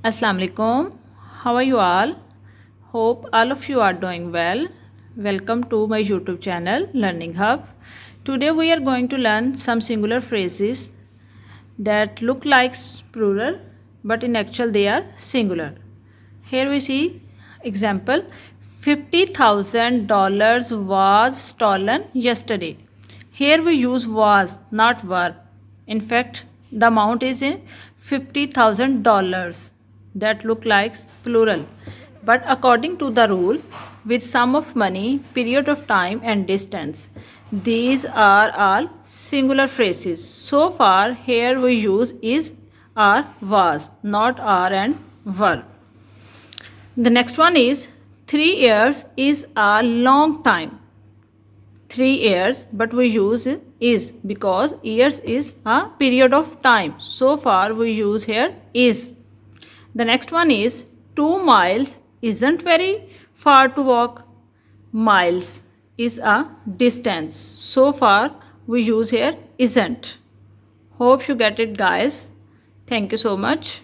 Assalamu alaikum. How are you all? Hope all of you are doing well. Welcome to my YouTube channel Learning Hub. Today we are going to learn some singular phrases that look like plural but in actual they are singular. Here we see example, $50,000 was stolen yesterday. Here we use was, not were. In fact, the amount is in $50,000 that look like plural. But according to the rule, with sum of money, period of time and distance, these are all singular phrases. So far, here we use is, are, was, not are and were. The next one is 3 years is a long time. 3 years, but we use is because years is a period of time. So far we use here is. The next one is 2 miles isn't very far to walk. Miles is a distance. So far we use here isn't. Hope you get it, guys. Thank you so much.